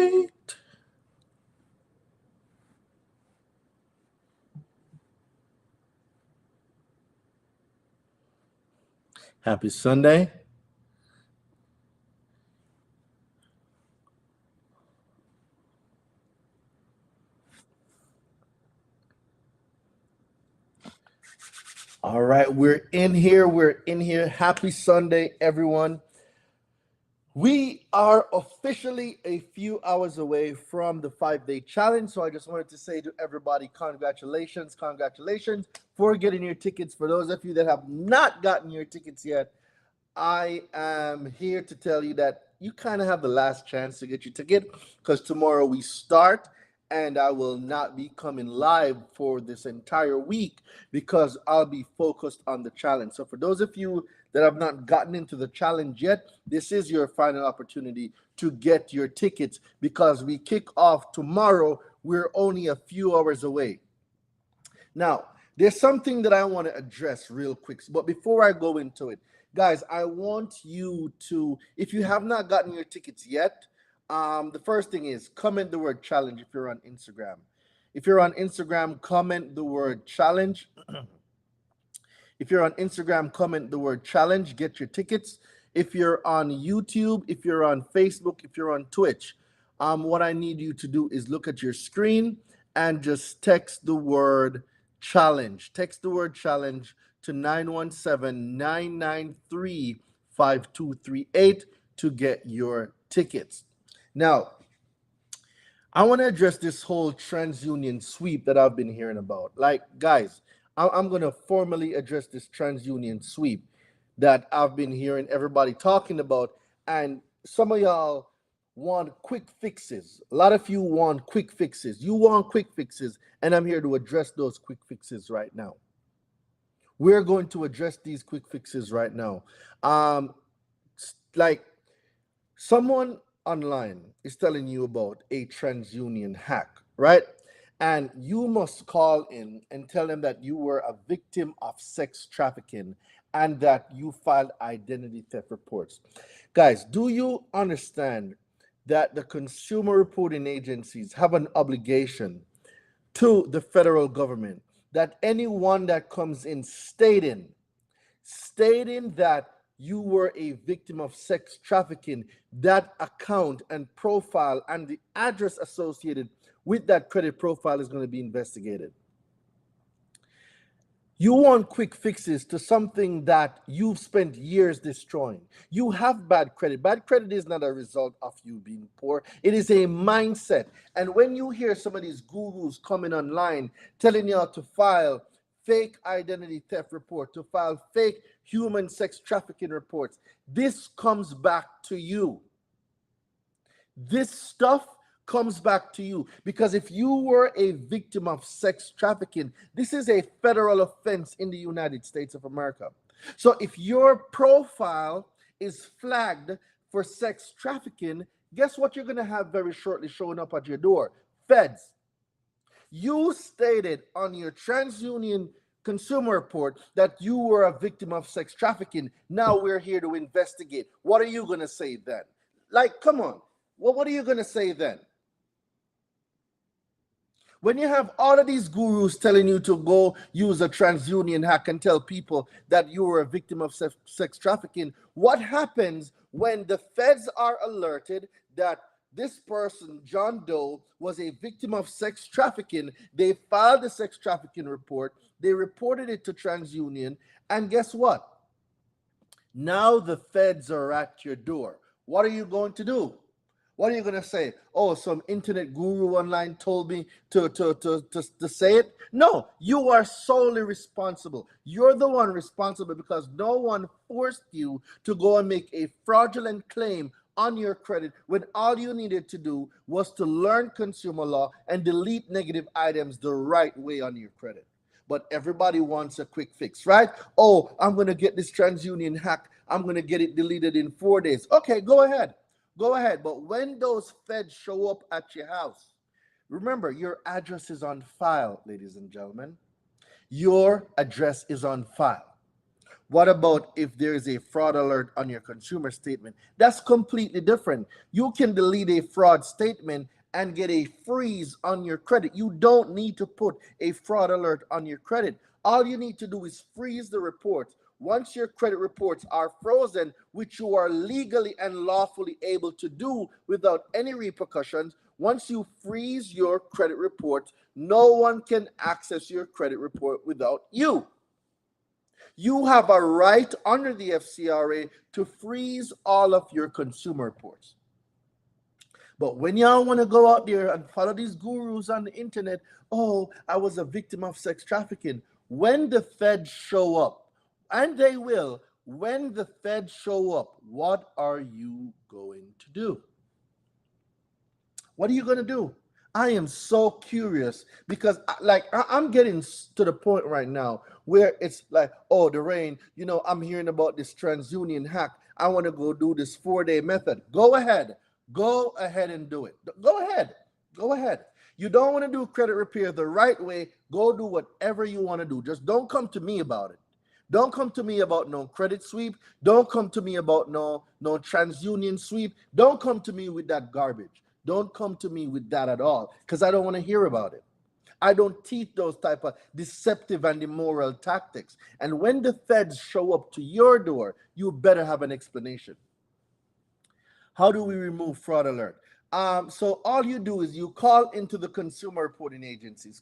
wait. Happy Sunday. All right, we're in here. We're in here. Happy Sunday, everyone. We are officially a few hours away from the 5-day challenge. So I just wanted to say to everybody, congratulations, congratulations for getting your tickets. For those of you that have not gotten your tickets yet, I am here to tell you that you kind of have the last chance to get your ticket because tomorrow we start and I will not be coming live for this entire week because I'll be focused on the challenge. So for those of you that have not gotten into the challenge yet, this is your final opportunity to get your tickets because we kick off tomorrow. We're only a few hours away. Now, there's something that I want to address real quick, but before I go into it, guys, I want you to, if you have not gotten your tickets yet, the first thing is comment the word challenge if you're on Instagram. If you're on Instagram, comment the word challenge. If you're on Instagram, comment the word challenge, get your tickets. If you're on YouTube, if you're on Facebook, if you're on Twitch, what I need you to do is look at your screen and just text the word challenge. Text the word challenge to 917-993-5238 to get your tickets. Now, I want to address this whole TransUnion sweep that I've been hearing about. Like, guys, I'm going to formally address this TransUnion sweep that I've been hearing everybody talking about. And some of y'all want quick fixes. A lot of you want quick fixes. You want quick fixes, and I'm here to address those quick fixes right now. We're going to address these quick fixes right now. Like, someone online is telling you about a TransUnion hack, right? And you must call in and tell them that you were a victim of sex trafficking and that you filed identity theft reports. Guys, do you understand that the consumer reporting agencies have an obligation to the federal government that anyone that comes in stating that you were a victim of sex trafficking, that account and profile and the address associated with that credit profile is going to be investigated? You want quick fixes to something that you've spent years destroying. You have bad credit. Bad credit is not a result of you being poor. It is a mindset. And when you hear some of these gurus coming online telling you how to file fake identity theft report, to file fake human sex trafficking reports, this comes back to you. This stuff comes back to you because if you were a victim of sex trafficking, this is a federal offense in the United States of America. So if your profile is flagged for sex trafficking, guess what you're going to have very shortly showing up at your door? Feds. You stated on your TransUnion consumer report that you were a victim of sex trafficking. Now we're here to investigate. What are you going to say then? Like, come on. Well, what are you going to say then? When you have all of these gurus telling you to go use a TransUnion hack and tell people that you were a victim of sex trafficking, what happens when the feds are alerted that this person, John Doe, was a victim of sex trafficking? They filed a sex trafficking report. They reported it to TransUnion. And guess what? Now the feds are at your door. What are you going to do? What are you going to say? Oh, some internet guru online told me to say it? No, you are solely responsible. You're the one responsible because no one forced you to go and make a fraudulent claim on your credit when all you needed to do was to learn consumer law and delete negative items the right way on your credit. But everybody wants a quick fix, right? Oh, I'm going to get this TransUnion hack. I'm going to get it deleted in 4 days. Okay, go ahead. Go ahead. But when those feds show up at your house, remember, your address is on file, ladies and gentlemen. Your address is on file. What about if there's a fraud alert on your consumer statement? That's completely different. You can delete a fraud statement and get a freeze on your credit. You don't need to put a fraud alert on your credit. All you need to do is freeze the reports. Once your credit reports are frozen, which you are legally and lawfully able to do without any repercussions, once you freeze your credit reports, no one can access your credit report without you. You have a right under the FCRA to freeze all of your consumer reports. But when y'all want to go out there and follow these gurus on the internet, oh, I was a victim of sex trafficking. When the feds show up, and they will, when the feds show up, what are you going to do? What are you going to do? I am so curious because I'm getting to the point right now where it's like, oh, Daraine, I'm hearing about this TransUnion hack. I want to go do this 4-day method. Go ahead and do it. Go ahead. You don't want to do credit repair the right way. Go do whatever you want to do. Just don't come to me about it. Don't come to me about no credit sweep. Don't come to me about no TransUnion sweep. Don't come to me with that garbage. Don't come to me with that at all, because I don't want to hear about it. I don't teach those type of deceptive and immoral tactics. And when the feds show up to your door, you better have an explanation. How do we remove fraud alert? So all you do is you call into the consumer reporting agencies,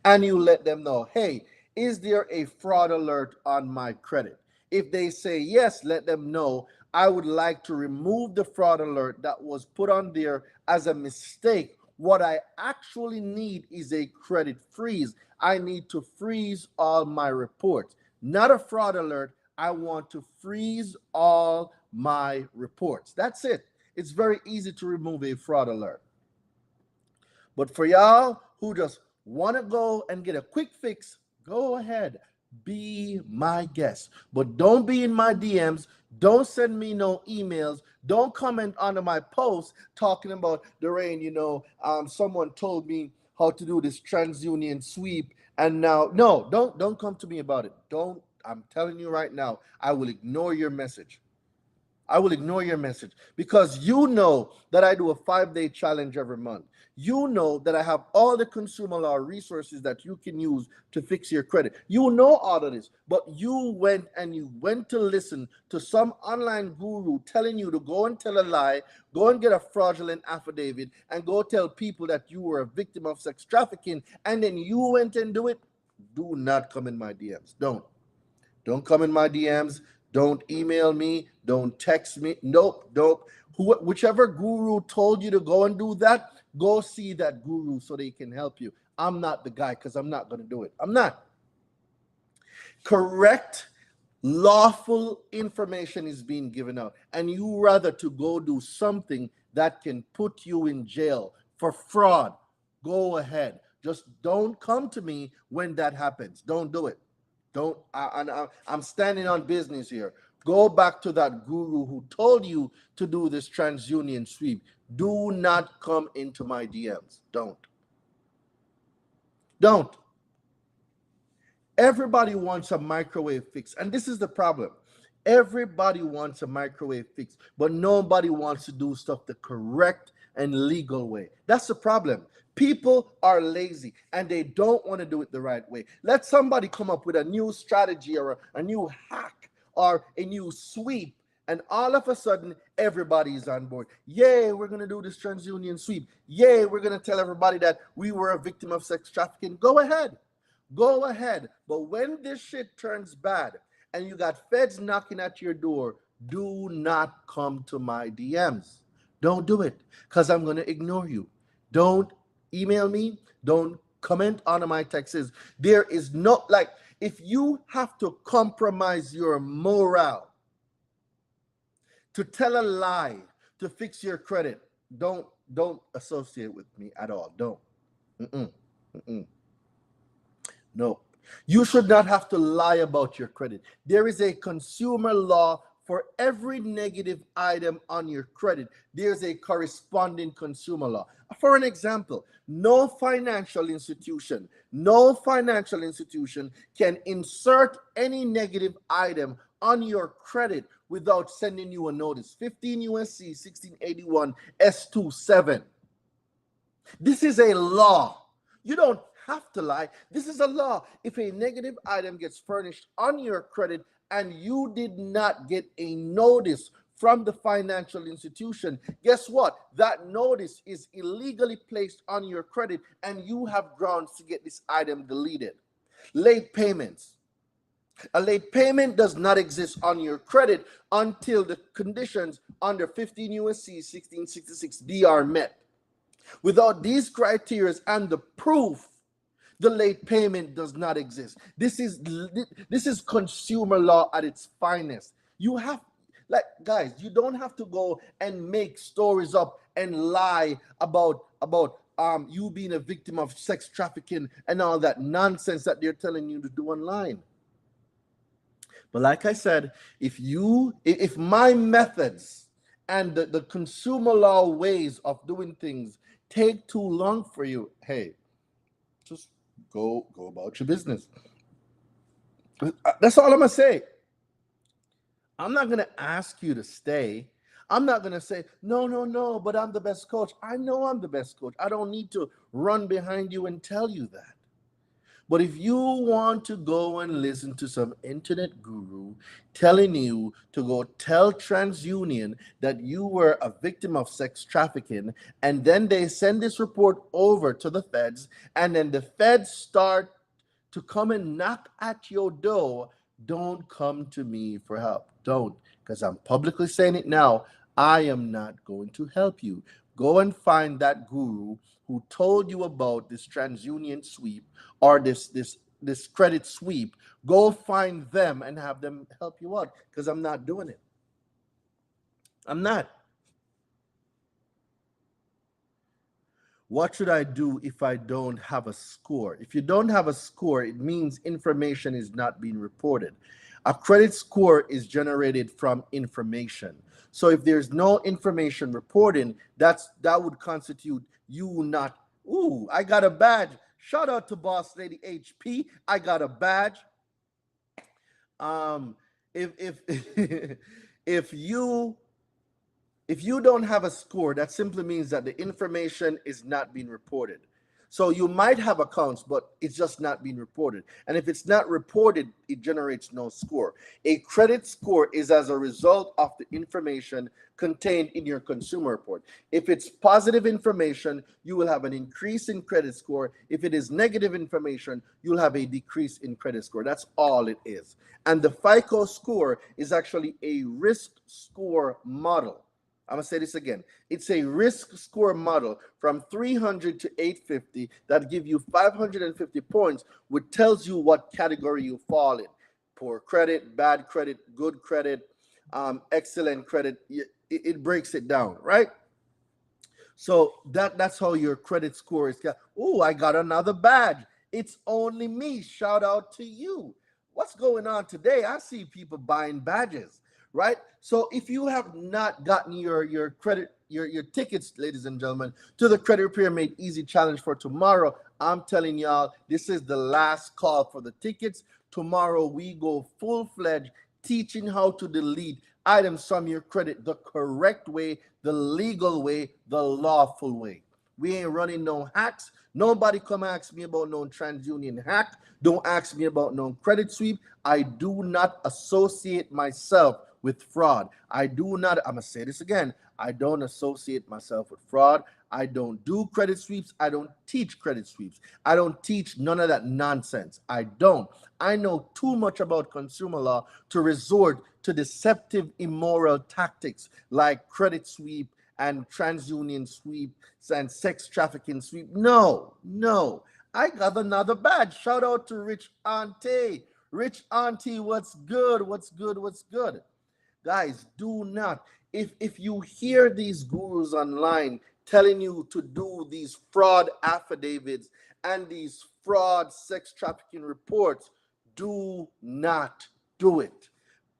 and you let them know, hey, is there a fraud alert on my credit? If they say yes, let them know, I would like to remove the fraud alert that was put on there as a mistake. What I actually need is a credit freeze. I need to freeze all my reports. Not a fraud alert. I want to freeze all my reports. That's it. It's very easy to remove a fraud alert. But for y'all who just want to go and get a quick fix, go ahead. Be my guest. But don't be in my DMs. Don't send me no emails. Don't comment under my post talking about, Daraine, someone told me how to do this TransUnion sweep, and now, no, don't come to me about it. I'm telling you right now, I will ignore your message. Because you know that I do a 5-day challenge every month. You know that I have all the consumer law resources that you can use to fix your credit. You know all of this, but you went to listen to some online guru telling you to go and tell a lie, go and get a fraudulent affidavit, and go tell people that you were a victim of sex trafficking, and then you went and do it. Do not come in my DMs. Don't come in my DMs. Don't email me. Don't text me. Nope. Whichever guru told you to go and do that, go see that guru so they can help you. I'm not the guy, because I'm not going to do it. I'm not. Correct, lawful information is being given out, and you rather to go do something that can put you in jail for fraud. Go ahead. Just don't come to me when that happens. Don't do it. I'm standing on business here. Go back to that guru who told you to do this TransUnion sweep. Do not come into my DMs. Don't. Everybody wants a microwave fix, and this is the problem. Everybody wants a microwave fix, but nobody wants to do stuff the correct and legal way. That's the problem. People are lazy and they don't want to do it the right way. Let somebody come up with a new strategy or a new hack or a new sweep, and all of a sudden everybody's on board. Yay, we're going to do this TransUnion sweep. Yay, we're going to tell everybody that we were a victim of sex trafficking. Go ahead. But when this shit turns bad and you got feds knocking at your door, do not come to my DMs. Don't do it, because I'm going to ignore you. Don't email me. Don't comment on my texts. There is no, if you have to compromise your morale to tell a lie to fix your credit, don't associate with me at all. Don't. No. You should not have to lie about your credit. There is a consumer law for every negative item on your credit, there's a corresponding consumer law. For an example, no financial institution can insert any negative item on your credit without sending you a notice. 15 USC 1681 S27. This is a law. You don't have to lie. This is a law. If a negative item gets furnished on your credit and you did not get a notice from the financial institution, guess what? That notice is illegally placed on your credit and you have grounds to get this item deleted. Late payments. A late payment does not exist on your credit until the conditions under 15 USC 1666D are met. Without these criteria and the proof, the late payment does not exist. This is consumer law at its finest. You have, like, guys, you don't have to go and make stories up and lie about you being a victim of sex trafficking and all that nonsense that they're telling you to do online. But like I said, if my methods and the consumer law ways of doing things take too long for you, hey, just go about your business. That's all I'm gonna say. I'm not gonna ask you to stay. I'm not gonna say no, but I'm the best coach. I know I'm the best coach. I don't need to run behind you and tell you that. But if you want to go and listen to some internet guru telling you to go tell TransUnion that you were a victim of sex trafficking, and then they send this report over to the feds, and then the feds start to come and knock at your door, don't come to me for help. Don't, because I'm publicly saying it now. I am not going to help you. Go and find that guru who told you about this TransUnion sweep or this credit sweep. Go find them and have them help you out, because I'm not doing it. I'm not. What should I do if I don't have a score? If you don't have a score, it means information is not being reported. A credit score is generated from information. So if there's no information reporting, that would constitute you not, ooh, I got a badge. Shout out to Boss Lady HP. I got a badge. If if you don't have a score, that simply means that the information is not being reported. So you might have accounts, but it's just not being reported. And if it's not reported, it generates no score. A credit score is as a result of the information contained in your consumer report. If it's positive information, you will have an increase in credit score. If it is negative information, you'll have a decrease in credit score. That's all it is. And the FICO score is actually a risk score model. I'm going to say this again. It's a risk score model from 300 to 850 that give you 550 points, which tells you what category you fall in. Poor credit, bad credit, good credit, excellent credit. It breaks it down, right? So that's how your credit score is. Oh, I got another badge. It's only me. Shout out to you. What's going on today? I see people buying badges. Right? So if you have not gotten your credit, your tickets, ladies and gentlemen, to the Credit Repair Made Easy Challenge for tomorrow, I'm telling y'all, this is the last call for the tickets. Tomorrow we go full-fledged teaching how to delete items from your credit the correct way, the legal way, the lawful way. We ain't running no hacks. Nobody come ask me about no TransUnion hack. Don't ask me about no credit sweep. I do not associate myself with fraud. I'm gonna say this again. I don't associate myself with fraud. I don't do credit sweeps. I don't teach credit sweeps. I don't teach none of that nonsense. I don't. I know too much about consumer law to resort to deceptive, immoral tactics like credit sweep and TransUnion sweep and sex trafficking sweep. No. I got another badge. Shout out to Rich Auntie. Rich Auntie, what's good? Guys, do not. If you hear these gurus online telling you to do these fraud affidavits and these fraud sex trafficking reports, do not do it.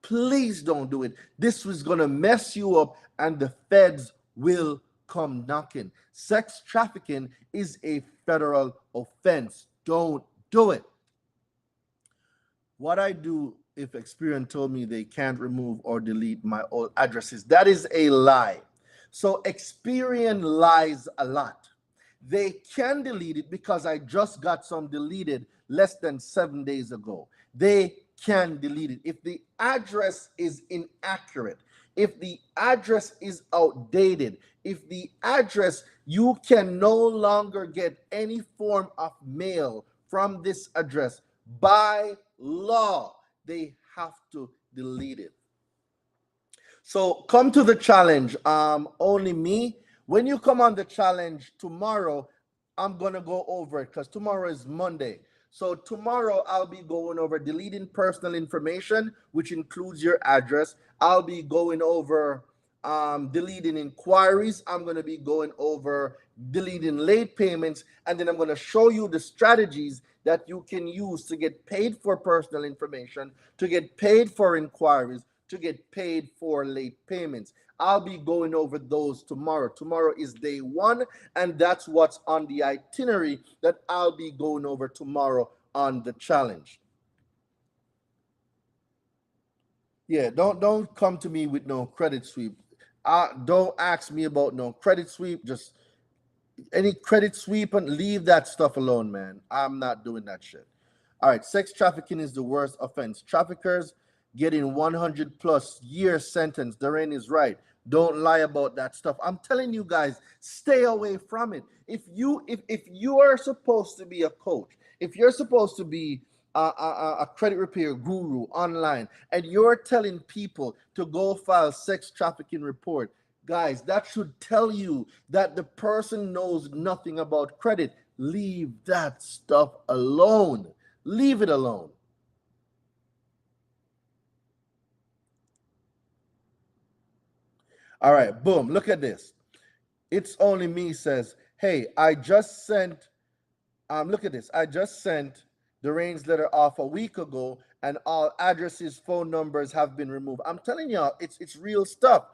Please don't do it. This was going to mess you up and the feds will come knocking. Sex trafficking is a federal offense. Don't do it. What I do if Experian told me they can't remove or delete my old addresses, that is a lie. So Experian lies a lot. They can delete it because I just got some deleted less than 7 days ago. They can delete it. If the address is inaccurate, if the address is outdated, if the address, you can no longer get any form of mail from this address, by law, they have to delete it. So come to the challenge. Only me. When you come on the challenge tomorrow, I'm gonna go over it because tomorrow is Monday. So tomorrow I'll be going over deleting personal information, which includes your address. I'll be going over deleting inquiries. I'm gonna be going over deleting late payments, and then I'm gonna show you the strategies that you can use to get paid for personal information, to get paid for inquiries, to get paid for late payments. I'll be going over those tomorrow. Tomorrow is day one, and that's what's on the itinerary that I'll be going over tomorrow on the challenge. Yeah, don't come to me with no credit sweep. Don't ask me about no credit sweep. Just any credit sweep and leave that stuff alone, man. I'm not doing that shit. All right, sex trafficking is the worst offense. Traffickers getting 100 plus year sentence. Doreen is right. Don't lie about that stuff. I'm telling you guys, stay away from it. If you are supposed to be a coach, if you're supposed to be a credit repair guru online, and you're telling people to go file sex trafficking report, guys, that should tell you that the person knows nothing about credit. Leave that stuff alone. Leave it alone. All right, boom. Look at this. It's only me says, hey, I just sent, look at this. I just sent the Rains letter off a week ago, and all addresses, phone numbers have been removed. I'm telling y'all, it's real stuff.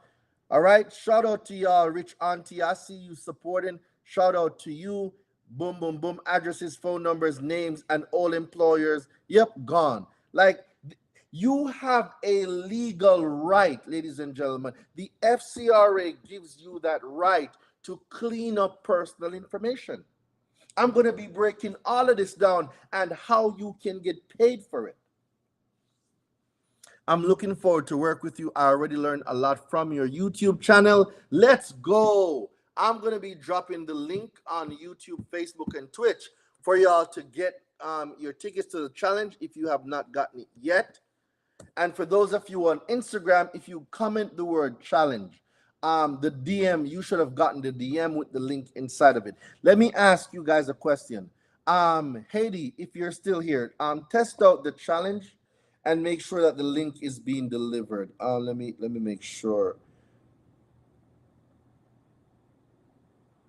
All right. Shout out to y'all, Rich Auntie. I see you supporting. Shout out to you. Boom, boom, boom. Addresses, phone numbers, names, and all employers. Yep, gone. Like, you have a legal right, ladies and gentlemen. The FCRA gives you that right to clean up personal information. I'm going to be breaking all of this down and how you can get paid for it. I'm looking forward to work with you. I already learned a lot from your YouTube channel. Let's go. I'm going to be dropping the link on YouTube, Facebook, and Twitch for y'all to get your tickets to the challenge if you have not gotten it yet. And for those of you on Instagram, if you comment the word challenge, the DM, you should have gotten the DM with the link inside of it. Let me ask you guys a question. Haiti, if you're still here, test out the challenge and make sure that the link is being delivered. Let me make sure.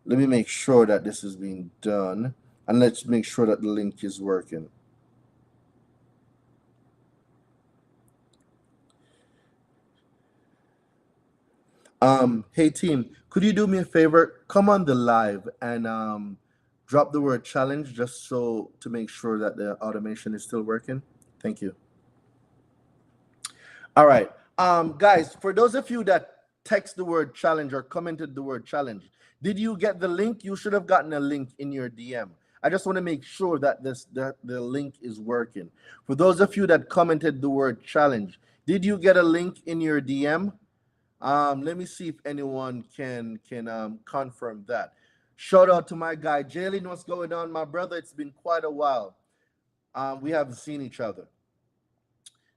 Let me make sure that this is being done, and let's make sure that the link is working. Hey team, could you do me a favor? Come on the live and drop the word challenge just so to make sure that the automation is still working. Thank you. All right. Guys, for those of you that text the word challenge or commented the word challenge, did you get the link? You should have gotten a link in your DM. I just want to make sure that the link is working. For those of you that commented the word challenge, did you get a link in your DM? Let me see if anyone can confirm that. Shout out to my guy Jalen. What's going on, my brother? It's been quite a while. We haven't seen each other.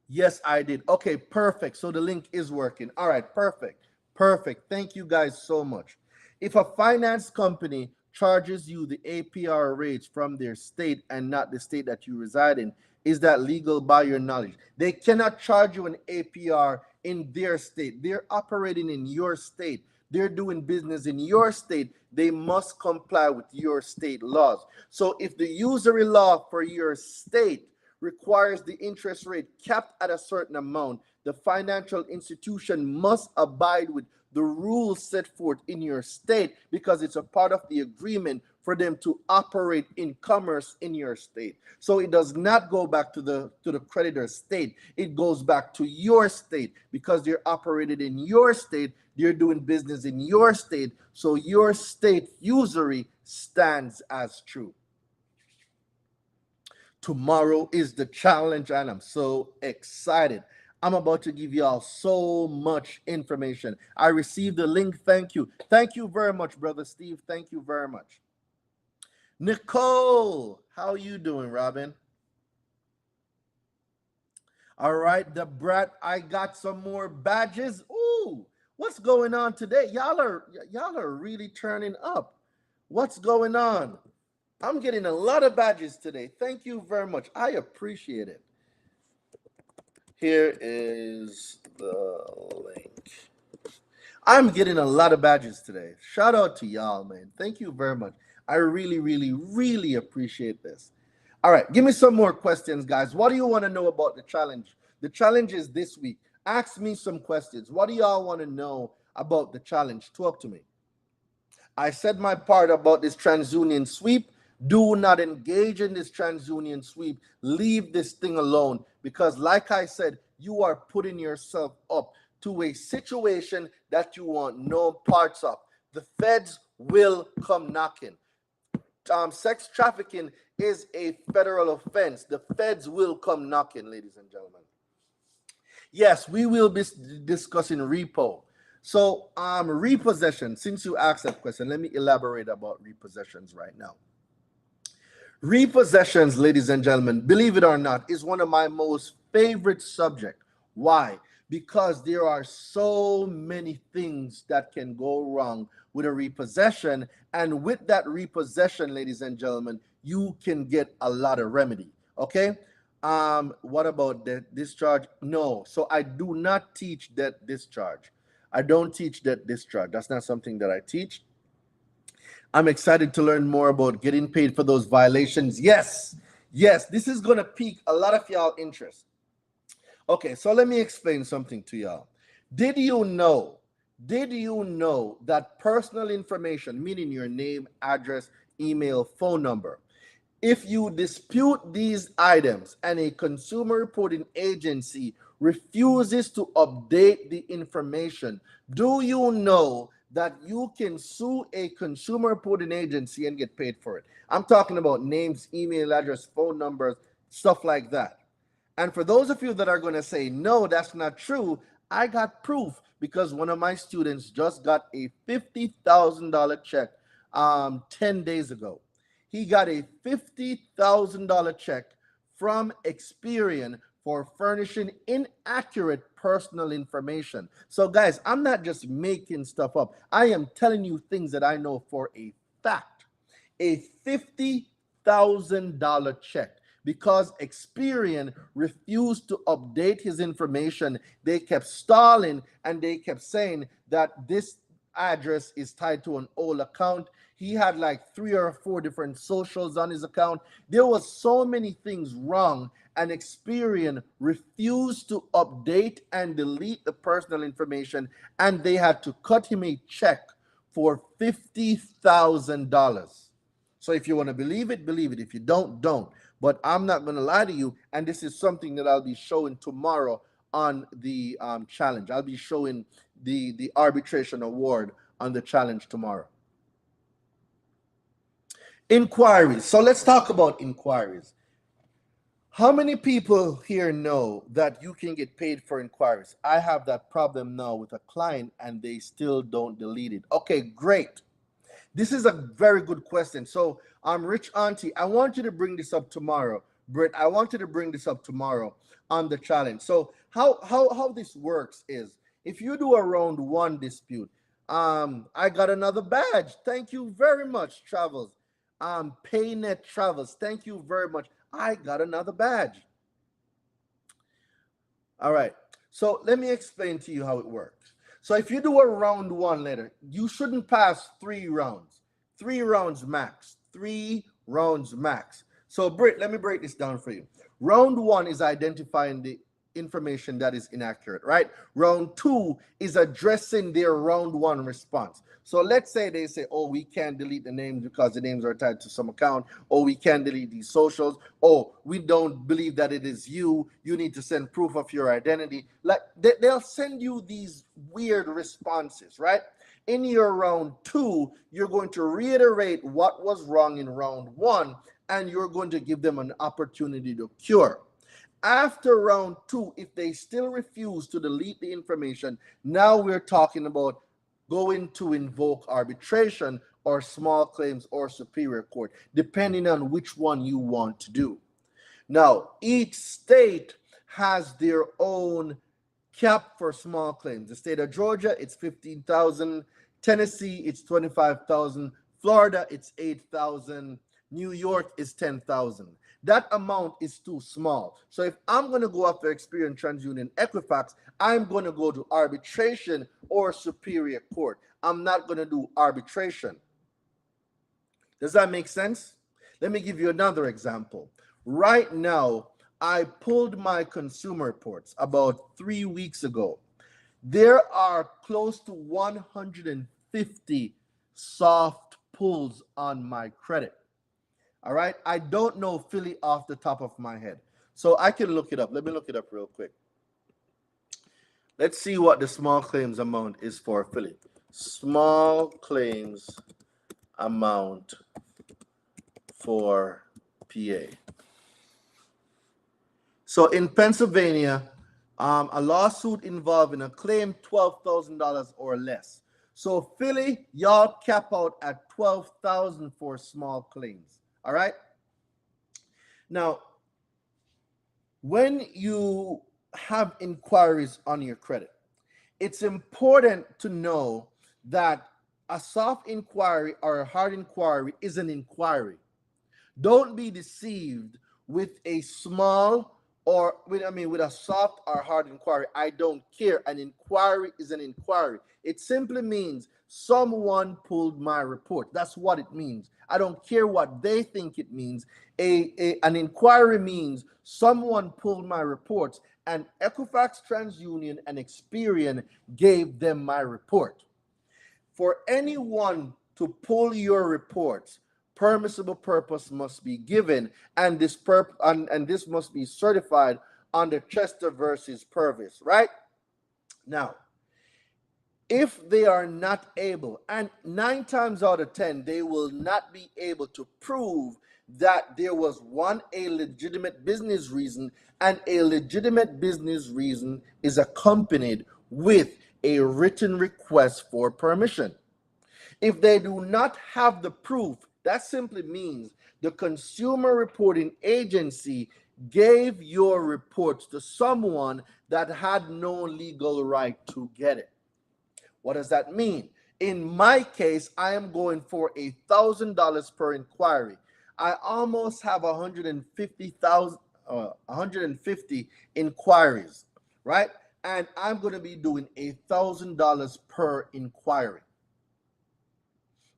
Yes, I did. Okay, perfect. So the link is working. All right, perfect. Perfect. Thank you guys so much. If a finance company charges you the APR rates from their state and not the state that you reside in, is that legal by your knowledge? They cannot charge you an APR in their state. They're operating in your state. They're doing business in your state. They must comply with your state laws. So if the usury law for your state requires the interest rate capped at a certain amount, The financial institution must abide with the rules set forth in your state because it's a part of the agreement for them to operate in commerce in your state. So it does not go back to the creditor's state. It goes back to your state because they're operated in your state. They're doing business in your state. So your state usury stands as true. Tomorrow is the challenge, and I'm so excited. I'm about to give y'all so much information. I received the link. Thank you. Thank you very much, Brother Steve. Thank you very much. Nicole, how you doing, Robin? All right, the brat, I got some more badges. Ooh, what's going on today? Y'all are really turning up. What's going on? I'm getting a lot of badges today. Thank you very much. I appreciate it. Here is the link. I'm getting a lot of badges today. Shout out to y'all, man. Thank you very much. I really, really, really appreciate this. All right, give me some more questions, guys. What do you want to know about the challenge? The challenge is this week. Ask me some questions. What do y'all want to know about the challenge? Talk to me. I said my part about this TransUnion sweep. Do not engage in this TransUnion sweep. Leave this thing alone because, like I said, you are putting yourself up to a situation that you want no parts of. The feds will come knocking. Sex trafficking is a federal offense. The feds will come knocking, ladies and gentlemen. Yes, we will be discussing repo. So, repossession, since you asked that question, let me elaborate about repossessions right now. Repossessions, ladies and gentlemen, believe it or not, is one of my most favorite subjects. Why? Because there are so many things that can go wrong with a repossession. And with that repossession, ladies and gentlemen, you can get a lot of remedy. Okay? What about debt discharge? No. So I do not teach debt discharge. I don't teach debt discharge. That's not something that I teach. I'm excited to learn more about getting paid for those violations. Yes, this is going to pique a lot of y'all interest. Okay, so let me explain something to y'all. Did you know that personal information, meaning your name, address, email, phone number, if you dispute these items and a consumer reporting agency refuses to update the information, do you know that you can sue a consumer reporting agency and get paid for it? I'm talking about names, email address, phone numbers, stuff like that. And for those of you that are going to say, no, that's not true, I got proof because one of my students just got a $50,000 check 10 days ago. He got a $50,000 check from Experian for furnishing inaccurate personal information. So guys, I'm not just making stuff up. I am telling you things that I know for a fact. A $50,000 check because Experian refused to update his information. They kept stalling and they kept saying that this address is tied to an old account. He had like 3 or 4 different socials on his account. There was so many things wrong, and Experian refused to update and delete the personal information, and they had to cut him a check for $50,000. So if you want to believe it, believe it. If you don't, don't. But I'm not going to lie to you, and this is something that I'll be showing tomorrow on the challenge. I'll be showing the arbitration award on the challenge tomorrow. Inquiries. So let's talk about inquiries. How many people here know that you can get paid for inquiries? I have that problem now with a client and they still don't delete it. Okay, great. This is a very good question. So Rich Auntie, I want you to bring this up tomorrow. Britt, I want you to bring this up tomorrow on the challenge. So how this works is, if you do a round 1 dispute, I got another badge. Thank you very much, Travels. Paynet Travels, thank you very much. I got another badge. All right. So let me explain to you how it works. So if you do a round 1 letter, you shouldn't pass 3 rounds. 3 rounds max. 3 rounds max. So Britt, let me break this down for you. Round 1 is identifying the information that is inaccurate, right? Round 2 is addressing their round 1 response. So let's say they say, oh, we can't delete the names because the names are tied to some account, or we can't delete these socials, oh, we don't believe that it is you, you need to send proof of your identity. Like they'll send you these weird responses, right? In your round 2, you're going to reiterate what was wrong in round 1, and you're going to give them an opportunity to cure. After round 2, if they still refuse to delete the information, now we're talking about going to invoke arbitration or small claims or superior court, depending on which one you want to do. Now, each state has their own cap for small claims. The state of Georgia, it's 15,000. Tennessee, it's 25,000. Florida, it's 8,000. New York is 10,000. That amount is too small. So if I'm going to go after Experian, TransUnion, Equifax, I'm going to go to arbitration or superior court. I'm not going to do arbitration. Does that make sense? Let me give you another example. Right now, I pulled my consumer reports about 3 weeks ago. There are close to 150 soft pulls on my credit. All right. I don't know Philly off the top of my head, so I can look it up. Let me look it up real quick. Let's see what the small claims amount is for Philly. Small claims amount for PA. So in Pennsylvania, a lawsuit involving a claim $12,000 or less. So Philly, y'all cap out at $12,000 for small claims. All right. Now, when you have inquiries on your credit, it's important to know that a soft inquiry or a hard inquiry is an inquiry. Don't be deceived with a small or with a soft or hard inquiry. I don't care. An inquiry is an inquiry. It simply means someone pulled my report. That's what it means. I don't care what they think it means. An inquiry means someone pulled my reports, and Equifax, TransUnion, and Experian gave them my report. For anyone to pull your reports, permissible purpose must be given, and this must be certified under Chester versus Purvis, right? Now, if they are not able, and 9 times out of 10, they will not be able to prove that there was a legitimate business reason, and a legitimate business reason is accompanied with a written request for permission. If they do not have the proof, that simply means the consumer reporting agency gave your reports to someone that had no legal right to get it. What does that mean? In my case, I am going for $1,000 per inquiry. I almost have 150 inquiries, right? And I'm going to be doing $1,000 per inquiry.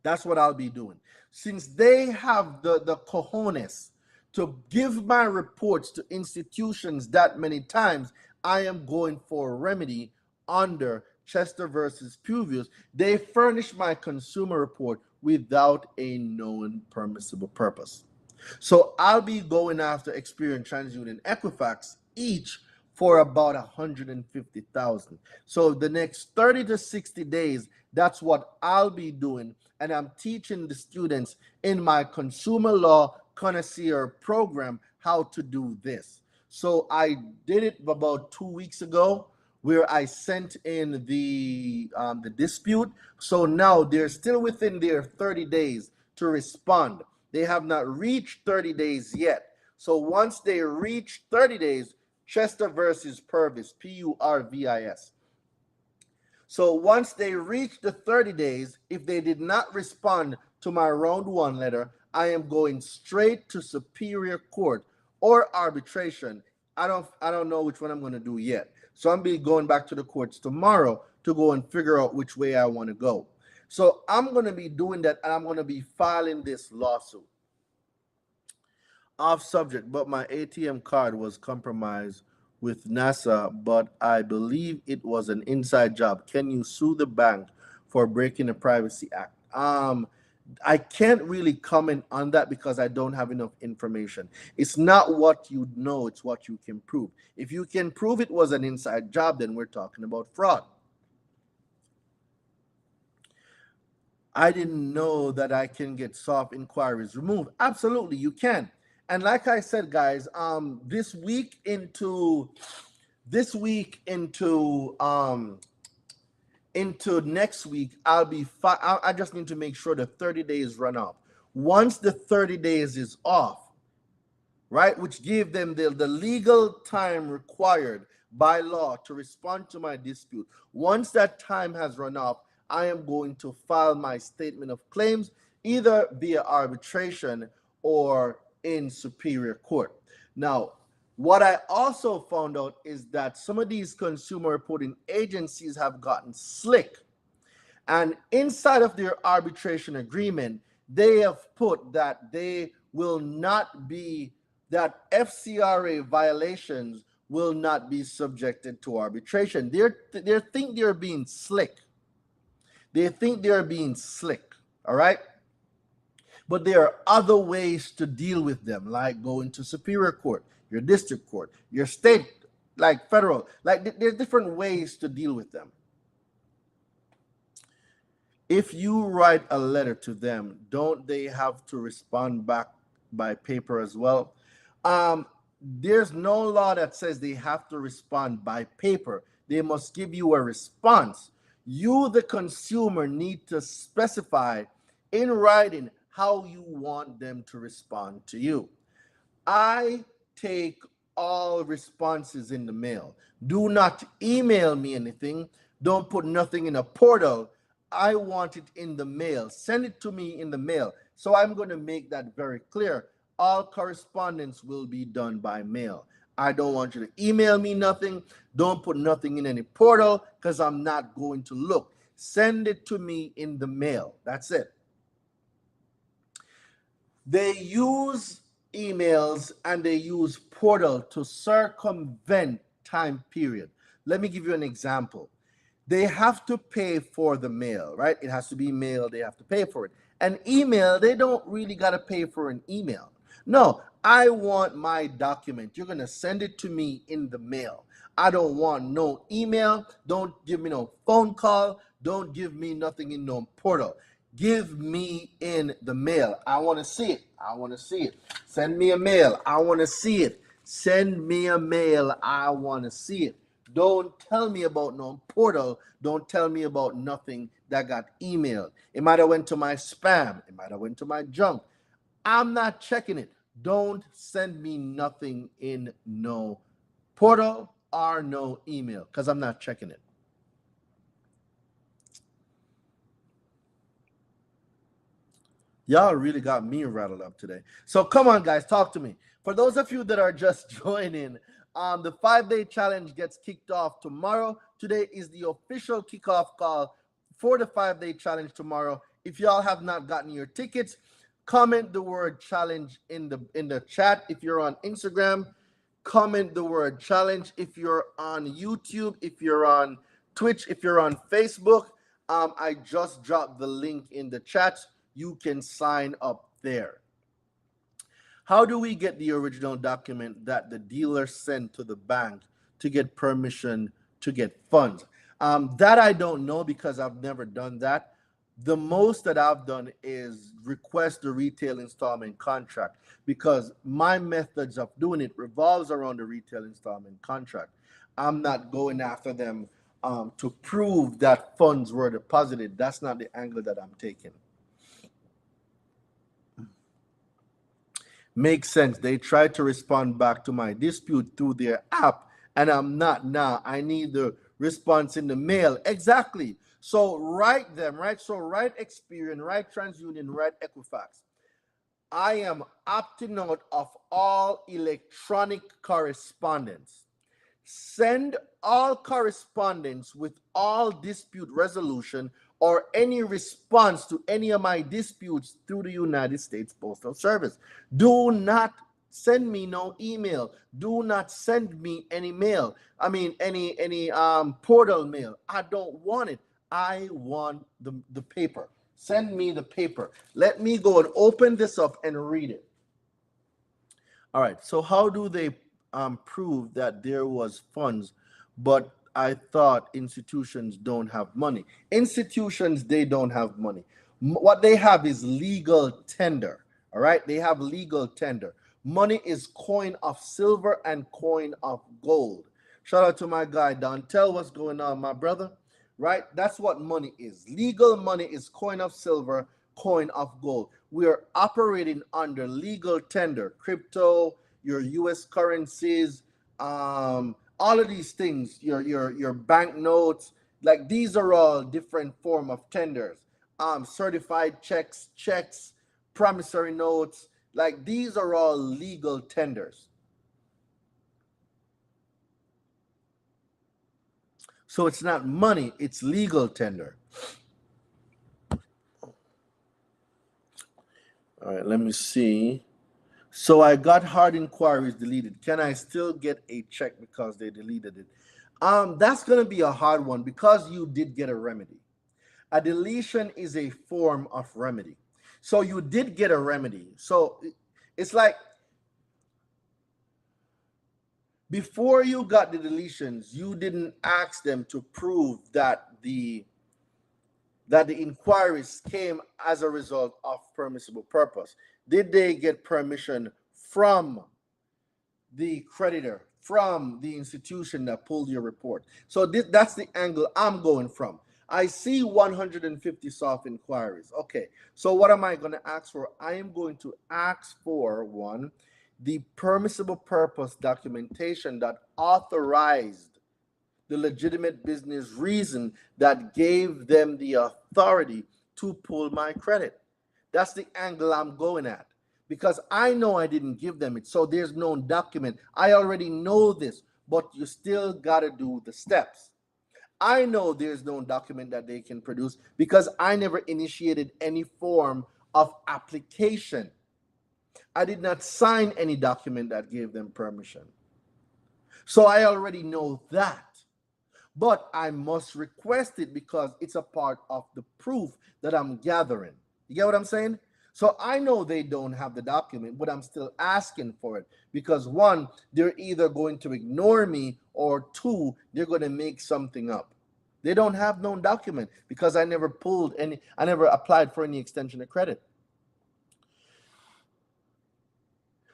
That's what I'll be doing. Since they have the cojones to give my reports to institutions that many times, I am going for a remedy under Chester versus Purvis. They furnish my consumer report without a known permissible purpose. So I'll be going after Experian, TransUnion, Equifax each for about 150,000. So the next 30 to 60 days, that's what I'll be doing. And I'm teaching the students in my consumer law connoisseur program how to do this. So I did it about 2 weeks ago, where I sent in the dispute. So now they're still within their 30 days to respond. They have not reached 30 days yet. So once they reach 30 days, Chester versus Purvis, Purvis. So once they reach the 30 days, if they did not respond to my round 1 letter, I am going straight to superior court or arbitration. I don't know which one I'm going to do yet. So I'm be going back to the courts tomorrow to go and figure out which way I want to go. So I'm going to be doing that, and I'm going to be filing this lawsuit. Off subject, but my ATM card was compromised with NASA, but I believe it was an inside job. Can you sue the bank for breaking the Privacy Act? I can't really comment on that because I don't have enough information. It's not what you know, it's what you can prove. If you can prove it was an inside job, then we're talking about fraud. I didn't know that I can get soft inquiries removed. Absolutely, you can. And like I said, guys, this week into next week, I'll be fine. I just need to make sure the 30 days run off. Once the 30 days is off, right, which give them the legal time required by law to respond to my dispute. Once that time has run off, I am going to file my statement of claims either via arbitration or in superior court. Now, what I also found out is that some of these consumer reporting agencies have gotten slick. And inside of their arbitration agreement, they have put that they will not be, that FCRA violations will not be subjected to arbitration. They think they're being slick. They think they're being slick, all right? But there are other ways to deal with them, like going to superior court, your district court, your state, like federal. Like there's different ways to deal with them. If you write a letter to them, don't they have to respond back by paper as well? There's no law that says they have to respond by paper. They must give you a response. You, the consumer, need to specify in writing how you want them to respond to you. I take all responses in the mail. Do not email me anything. Don't put nothing in a portal. I want it in the mail. Send it to me in the mail. So I'm going to make that very clear. All correspondence will be done by mail. I don't want you to email me nothing. Don't put nothing in any portal because I'm not going to look. Send it to me in the mail. That's it. They use emails and they use portal to circumvent time period. Let me give you an example. They have to pay for the mail, right? It has to be mail. They have to pay for it. An email, they don't really got to pay for an email. No, I want my document. You're going to send it to me in the mail. I don't want no email. Don't give me no phone call. Don't give me nothing in no portal. Give me in the mail. I want to see it. I want to see it. Send me a mail. I want to see it. Send me a mail. I want to see it. Don't tell me about no portal. Don't tell me about nothing that got emailed. It might have went to my spam. It might have went to my junk. I'm not checking it. Don't send me nothing in no portal or no email because I'm not checking it. Y'all really got me rattled up today. So come on, guys, talk to me. For those of you that are just joining, the 5-day challenge gets kicked off tomorrow. Today is the official kickoff call for the 5-day challenge tomorrow. If y'all have not gotten your tickets, comment the word challenge in the chat. If you're on Instagram, comment the word challenge. If you're on YouTube, if you're on Twitch, if you're on Facebook, I just dropped the link in the chat. You can sign up there. How do we get the original document that the dealer sent to the bank to get permission to get funds? That I don't know because I've never done that. The most that I've done is request the retail installment contract because my methods of doing it revolves around the retail installment contract. I'm not going after them to prove that funds were deposited. That's not the angle that I'm taking. Makes sense. They tried to respond back to my dispute through their app, and I'm not now. I need the response in the mail. Exactly. So write them, right? So write Experian, write TransUnion, write Equifax. I am opting out of all electronic correspondence. Send all correspondence with all dispute resolution or any response to any of my disputes through the United States Postal Service. Do not Send me no email. Do not send me any mail. I mean, any portal mail. I don't want it. I want the paper. Send me the paper. Let me go and open this up and read it. All right. So how do they prove that there was funds, but I thought institutions don't have money? Institutions, they don't have money. What they have is legal tender. All right. They have legal tender. Money is coin of silver and coin of gold. Shout out to my guy Don. Tell what's going on, my brother. Right? That's what money is. Legal money is coin of silver, coin of gold. We are operating under legal tender, crypto, your U.S. currencies, all of these things, your bank notes, like these are all different form of tenders. Certified checks, promissory notes, like these are all legal tenders. So it's not money, it's legal tender. All right, let me see. So I got hard inquiries deleted. Can I still get a check because they deleted it? That's going to be a hard one because you did get a remedy. A deletion is a form of remedy. So you did get a remedy. So it's like before you got the deletions, you didn't ask them to prove that the inquiries came as a result of permissible purpose. Did they get permission from the creditor, from the institution that pulled your report? So that's the angle I'm going from. I see 150 soft inquiries. Okay, so what am I going to ask for? I am going to ask for one, the permissible purpose documentation that authorized the legitimate business reason that gave them the authority to pull my credit. That's the angle I'm going at, because I know I didn't give them it. So there's no document. I already know this, but you still got to do the steps. I know there's no document that they can produce because I never initiated any form of application. I did not sign any document that gave them permission. So I already know that. But I must request it because it's a part of the proof that I'm gathering. You get what I'm saying? So I know they don't have the document, but I'm still asking for it because one, they're either going to ignore me, or two, they're going to make something up. They don't have no document because I never applied for any extension of credit.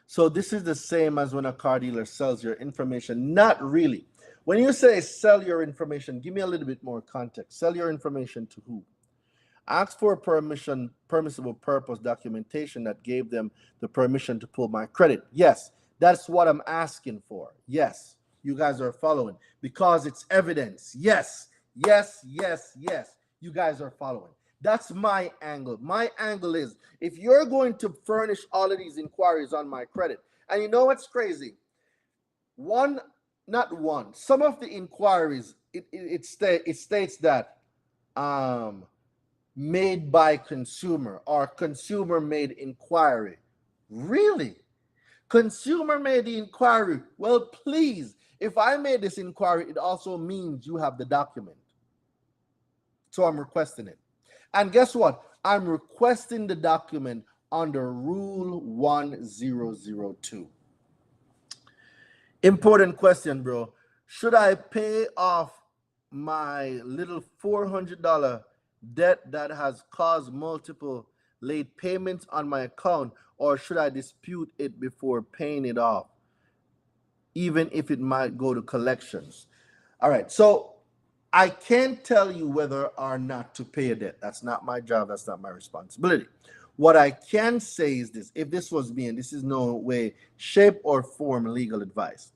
So this is the same as when a car dealer sells your information. Not really. When you say sell your information, give me a little bit more context. Sell your information to who? Ask for permissible purpose documentation that gave them the permission to pull my credit. Yes, that's what I'm asking for. Yes, you guys are following because it's evidence. Yes. You guys are following. That's my angle. My angle is if you're going to furnish all of these inquiries on my credit, and you know what's crazy? Some of the inquiries, it states that made by consumer or consumer made inquiry. Really? Consumer made the inquiry. Well, please, if I made this inquiry, it also means you have the document. So I'm requesting it. And guess what? I'm requesting the document under Rule 1002. Important question, bro. Should I pay off my little $400 debt that has caused multiple late payments on my account, or should I dispute it before paying it off, even if it might go to collections? All right, so I can't tell you whether or not to pay a debt. That's not my job. That's not my responsibility. What I can say is this. If this was me, and this is no way, shape, or form legal advice.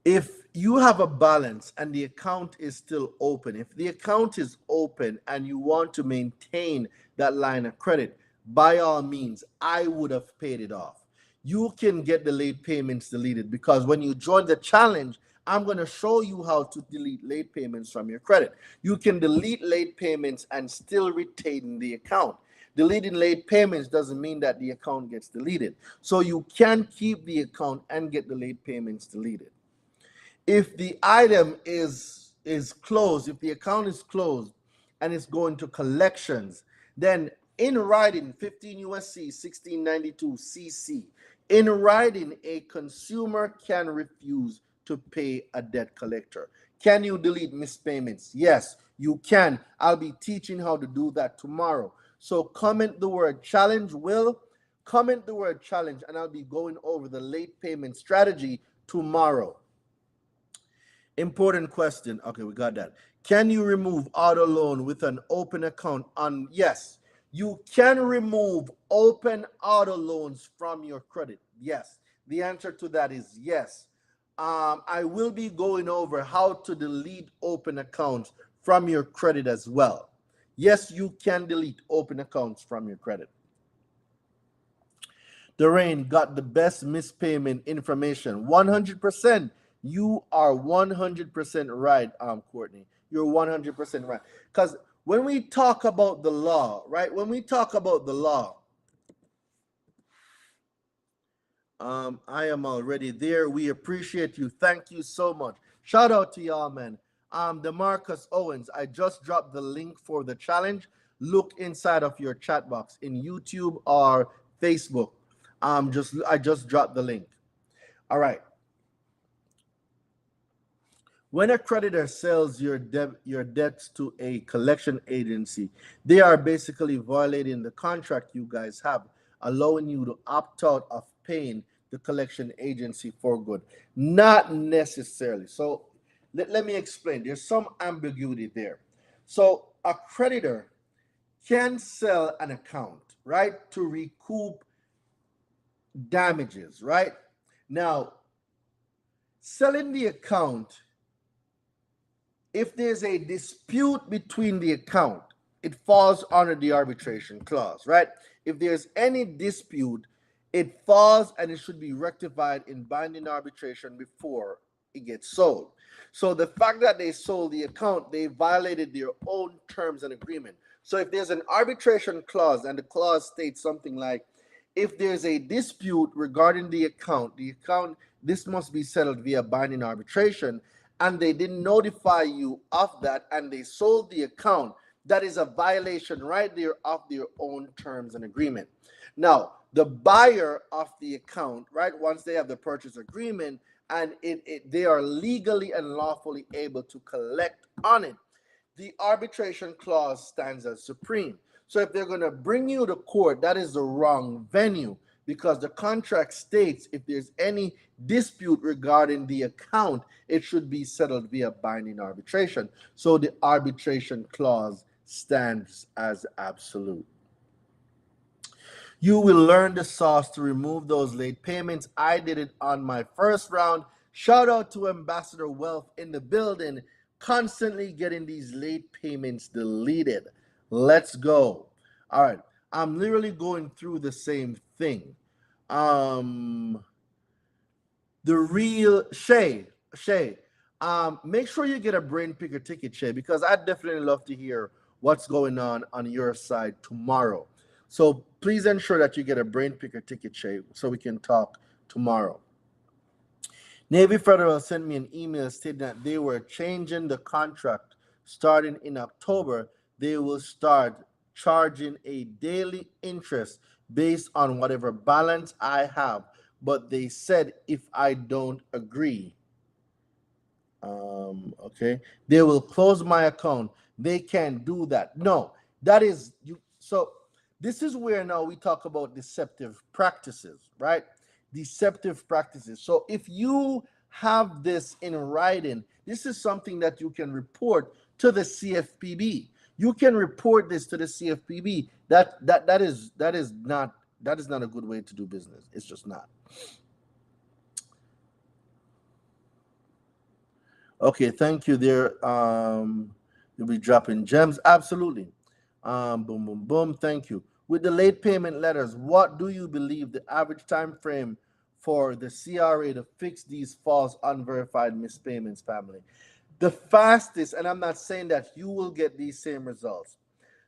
If you have a balance and the account is still open, if the account is open and you want to maintain that line of credit, by all means, I would have paid it off. You can get the late payments deleted because when you join the challenge, I'm going to show you how to delete late payments from your credit. You can delete late payments and still retain the account. Deleting late payments doesn't mean that the account gets deleted. So you can keep the account and get the late payments deleted. If the item is closed, if the account is closed and it's going to collections, then in writing, 15 USC 1692 CC, in writing, a consumer can refuse to pay a debt collector. Can you delete missed payments? Yes, you can. I'll be teaching how to do that tomorrow. So comment the word challenge, Will. Comment the word challenge, and I'll be going over the late payment strategy tomorrow. Important question. Okay, we got that. Can you remove auto loan with an open account on? Yes, you can remove open auto loans from your credit. Yes, the answer to that is yes. I will be going over how to delete open accounts from your credit as well. Yes, you can delete open accounts from your credit. Doreen got the best missed payment information. 100%. You are 100% right, Courtney. You're 100% right. Because when we talk about the law, right? When we talk about the law, I am already there. We appreciate you. Thank you so much. Shout out to y'all, man. DeMarcus Owens, I just dropped the link for the challenge. Look inside of your chat box in YouTube or Facebook. I just dropped the link. All right. When a creditor sells your debts to a collection agency, they are basically violating the contract you guys have, allowing you to opt out of paying the collection agency for good. Not necessarily. So let me explain. There's some ambiguity there. So a creditor can sell an account, right, to recoup damages, right? Now, selling the account, if there's a dispute between the account, it falls under the arbitration clause, right? If there's any dispute, it falls and it should be rectified in binding arbitration before it gets sold. So the fact that they sold the account, they violated their own terms and agreement. So if there's an arbitration clause and the clause states something like, if there's a dispute regarding the account, this must be settled via binding arbitration, and they didn't notify you of that and they sold the account, that is a violation right there of their own terms and agreement. Now, the buyer of the account, right, once they have the purchase agreement and they are legally and lawfully able to collect on it, the arbitration clause stands as supreme. So if they're going to bring you to court, that is the wrong venue, because the contract states if there's any dispute regarding the account, it should be settled via binding arbitration. So the arbitration clause stands as absolute. You will learn the sauce to remove those late payments. I did it on my first round. Shout out to Ambassador Wealth in the building, constantly getting these late payments deleted. Let's go. All right. I'm literally going through the same thing. The real Shay, make sure you get a brain picker ticket, Shay, because I'd definitely love to hear what's going on your side tomorrow. So please ensure that you get a brain picker ticket, Shay, so we can talk tomorrow. Navy Federal sent me an email stating that they were changing the contract starting in October. They will start charging a daily interest based on whatever balance I have, but they said if I don't agree, okay, they will close my account. They can't do that. No, that is you. So this is where now we talk about deceptive practices, right? Deceptive practices. So if you have this in writing, this is something that you can report to the CFPB. You can report this to the CFPB. That is not a good way to do business. It's just not. Okay, thank you there. You'll be dropping gems. Absolutely. Boom, boom, boom. Thank you. With the late payment letters, what do you believe the average time frame for the CRA to fix these false unverified missed payments, family? The fastest, and I'm not saying that you will get these same results.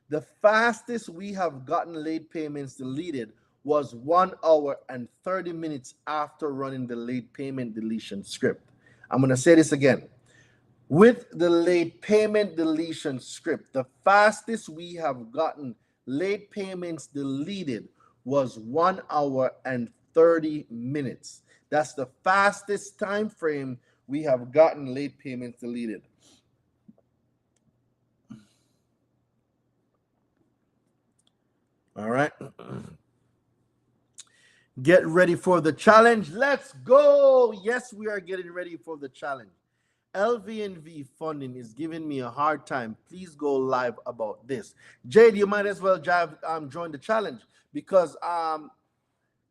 The fastest we have gotten late payments deleted was 1 hour and 30 minutes after running the late payment deletion script. I'm going to say this again. With the late payment deletion script, the fastest we have gotten late payments deleted was 1 hour and 30 minutes. That's the fastest time frame we have gotten late payments deleted. All right. Get ready for the challenge. Let's go. Yes, we are getting ready for the challenge. LVNV funding is giving me a hard time. Please go live about this. Jade, you might as well join the challenge because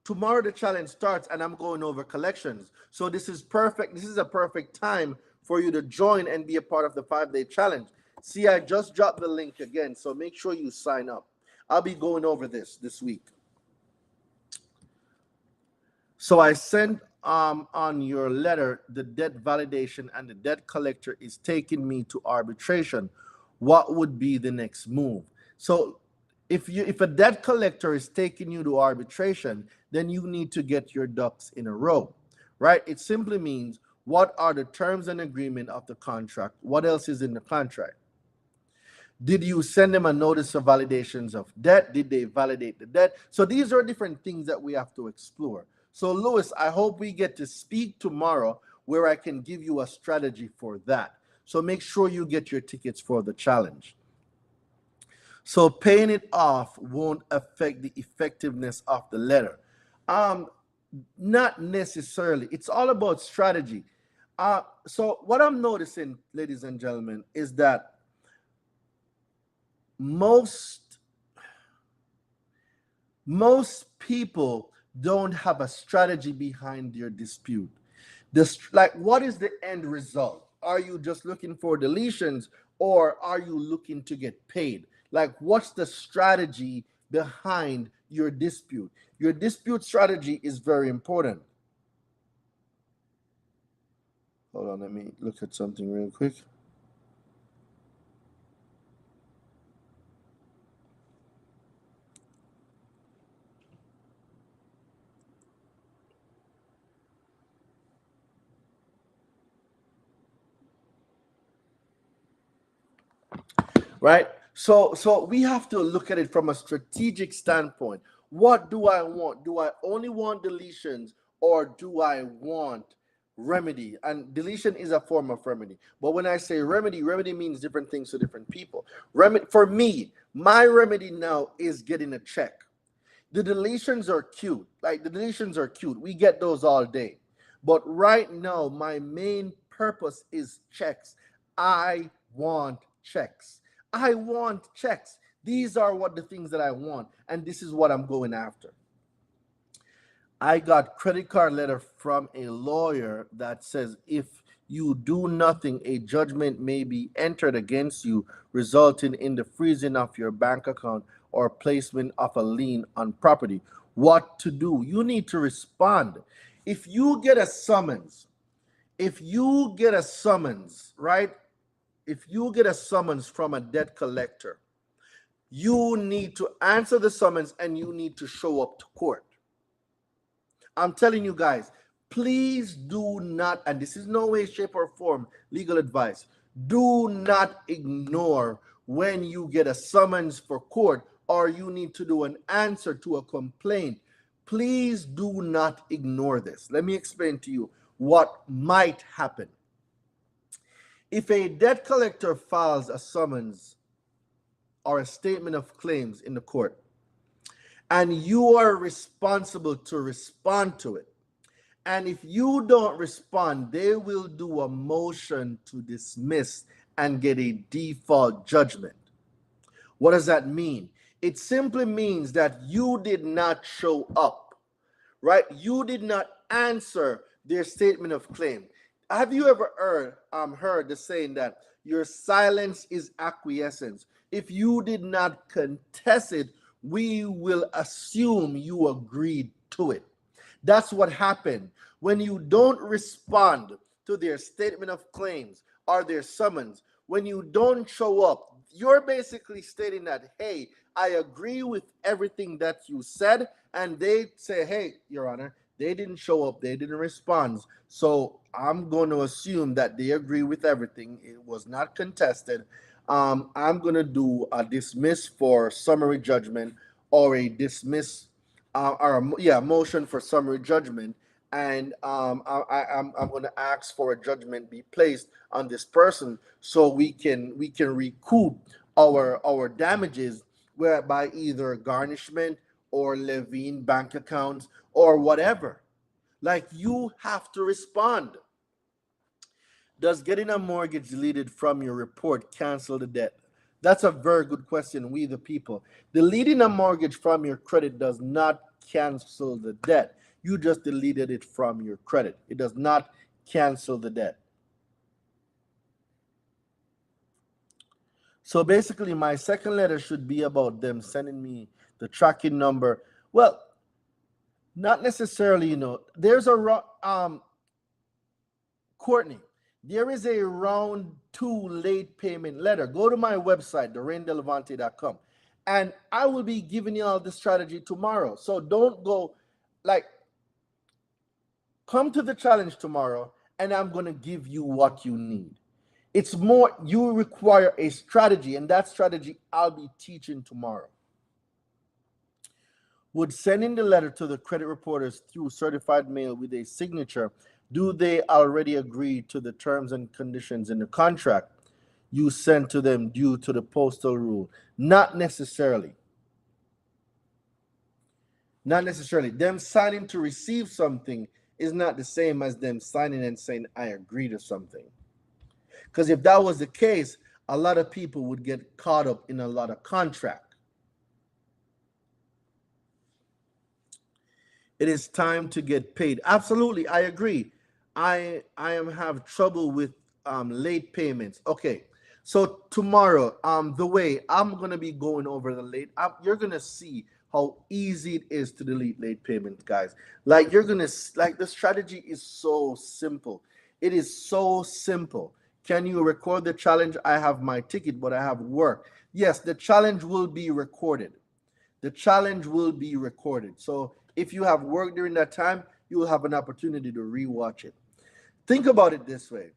tomorrow the challenge starts and I'm going over collections. So this is perfect. This is a perfect time for you to join and be a part of the 5-day challenge. See, I just dropped the link again, so make sure you sign up. I'll be going over this week. So I sent on your letter the debt validation, and the debt collector is taking me to arbitration. What would be the next move? So if a debt collector is taking you to arbitration, then you need to get your ducks in a row, right? It simply means, what are the terms and agreement of the contract? What else is in the contract? Did you send them a notice of validations of debt? Did they validate the debt? So these are different things that we have to explore. So Louis, I hope we get to speak tomorrow where I can give you a strategy for that. So make sure you get your tickets for the challenge. So paying it off won't affect the effectiveness of the letter. Not necessarily. It's all about strategy. So what I'm noticing, ladies and gentlemen, is that most people don't have a strategy behind their dispute. Like, what is the end result? Are you just looking for deletions, or are you looking to get paid? Like, what's the strategy behind your dispute? Your dispute strategy is very important. Hold on, let me look at something real quick. Right? So we have to look at it from a strategic standpoint. What do I want? Do I only want deletions, or do I want remedy? And deletion is a form of remedy. But when I say remedy means different things to different people. Remedy, for me, my remedy now is getting a check. The deletions are cute. Like, the deletions are cute. We get those all day. But right now, my main purpose is checks. I want checks. I want checks. These are what the things that I want, and this is what I'm going after. I got credit card letter from a lawyer that says if you do nothing, a judgment may be entered against you, resulting in the freezing of your bank account or placement of a lien on property. What to do? You need to respond. If you get a summons, right? If you get a summons from a debt collector, you need to answer the summons and you need to show up to court. I'm telling you guys, please do not, and this is no way, shape, or form legal advice, do not ignore when you get a summons for court or you need to do an answer to a complaint. Please do not ignore this. Let me explain to you what might happen. If a debt collector files a summons or a statement of claims in the court, and you are responsible to respond to it, and if you don't respond, they will do a motion to dismiss and get a default judgment. What does that mean? It simply means that you did not show up, right? You did not answer their statement of claim. Have you ever heard the saying that your silence is acquiescence? If you did not contest it, we will assume you agreed to it. That's what happened. When you don't respond to their statement of claims or their summons, when you don't show up, you're basically stating that, hey, I agree with everything that you said, and they say, hey, Your Honor, they didn't show up, they didn't respond. So I'm going to assume that they agree with everything. It was not contested. I'm going to do a dismiss for summary judgment, or a dismiss, motion for summary judgment. And I'm going to ask for a judgment be placed on this person, so we can recoup our damages, whereby either garnishment or levying bank accounts or whatever. Like, you have to respond. Does getting a mortgage deleted from your report cancel the debt? That's a very good question, we the people. Deleting a mortgage from your credit does not cancel the debt. You just deleted it from your credit. It does not cancel the debt. So basically, my second letter should be about them sending me the tracking number. Well, not necessarily, there's Courtney, there is a round 2 late payment letter. Go to my website, DoreenDelevante.com, and I will be giving you all the strategy tomorrow. So don't go, like, come to the challenge tomorrow, and I'm going to give you what you need. It's more, you require a strategy, and that strategy I'll be teaching tomorrow. Would sending the letter to the credit reporters through certified mail with a signature, do they already agree to the terms and conditions in the contract you sent to them due to the postal rule? Not necessarily. Not necessarily. Them signing to receive something is not the same as them signing and saying, I agree to something. Because if that was the case, a lot of people would get caught up in a lot of contract. It is time to get paid. Absolutely, I agree. I am have trouble with late payments. Okay, so tomorrow, the way I'm gonna be going over the late, you're gonna see how easy it is to delete late payments, guys. Like, the strategy is so simple. It is so simple. Can you record the challenge? I have my ticket, but I have work. Yes, the challenge will be recorded. The challenge will be recorded. So if you have work during that time, you will have an opportunity to rewatch it. Think about it this way.